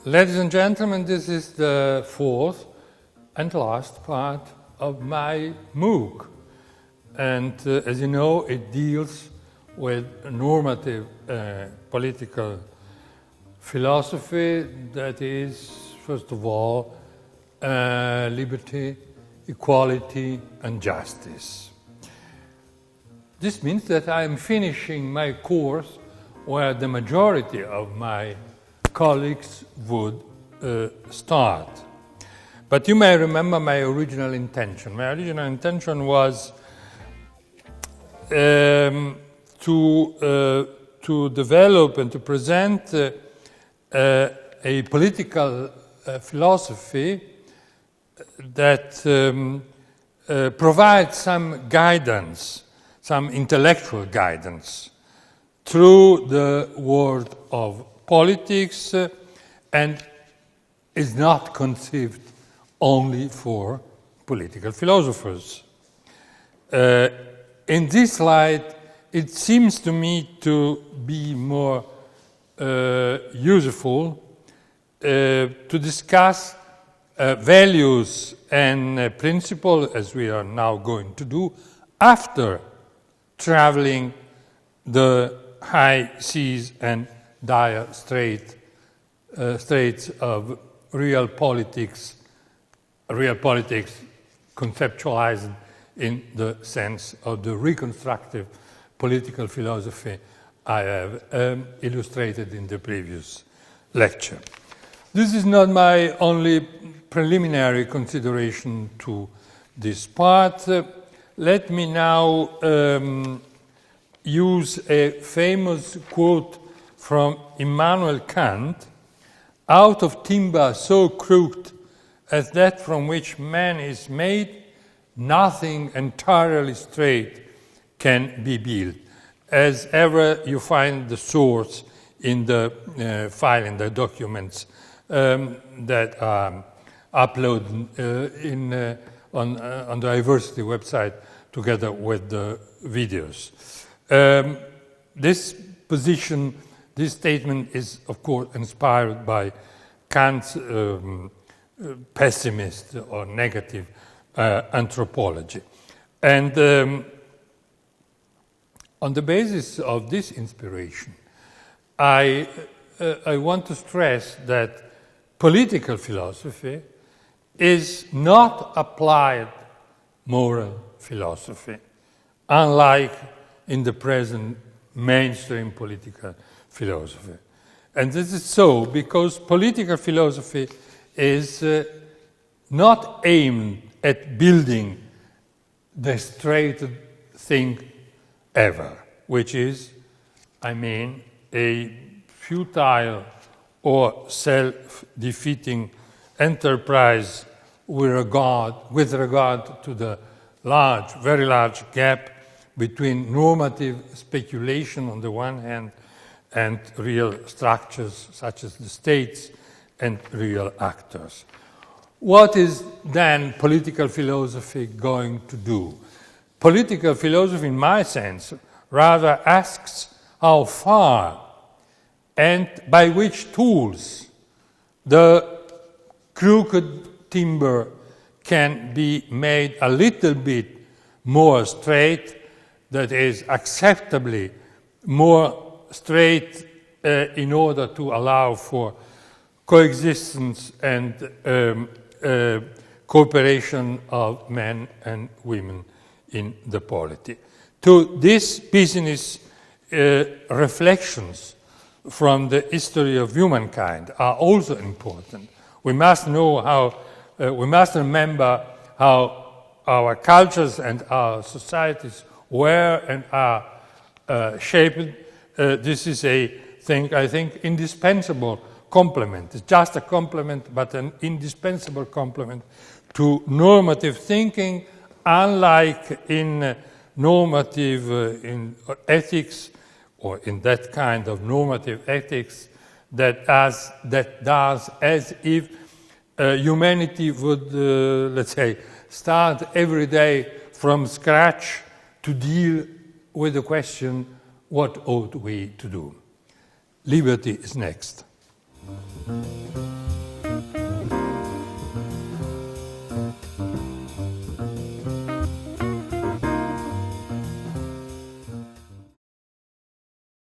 Ladies and gentlemen, this is the fourth and last part of my MOOC. And as you know, it deals with normative political philosophy that is, first of all, liberty, equality, and justice. This means that I am finishing my course where the majority of my colleagues would start. But you may remember my original intention. My original intention was to develop and to present a political philosophy that provides some guidance, some intellectual guidance through the world of politics and is not conceived only for political philosophers. In this light, it seems to me to be more useful to discuss values and principles, as we are now going to do, after traveling the high seas and dire straits of real politics conceptualized in the sense of the reconstructive political philosophy I have illustrated in the previous lecture. This is not my only preliminary consideration to this part. Let me now use a famous quote from Immanuel Kant: "Out of timber so crude as that from which man is made, nothing entirely straight can be built." As ever, you find the source in the file, in the documents that are uploaded on the Diversity website together with the videos. This position, this statement is, of course, inspired by Kant's pessimist or negative anthropology. And on the basis of this inspiration, I want to stress that political philosophy is not applied moral philosophy, unlike in the present mainstream political philosophy. And this is so because political philosophy is not aimed at building the straight thing ever, which is, a futile or self-defeating enterprise with regard to the very large gap between normative speculation on the one hand and real structures such as the states and real actors. What is then political philosophy going to do? Political philosophy, in my sense, rather asks how far and by which tools the crooked timber can be made a little bit more straight, that is, acceptably more straight in order to allow for coexistence and cooperation of men and women in the polity. To this business, reflections from the history of humankind are also important. We must know we must remember how our cultures and our societies were and are shaped. This is a thing, I think, indispensable complement. It's just a complement, but an indispensable complement to normative thinking, unlike in normative in ethics, or in that kind of normative ethics that does as if humanity would, let's say, start every day from scratch to deal with the question, what ought we to do? Liberty is next.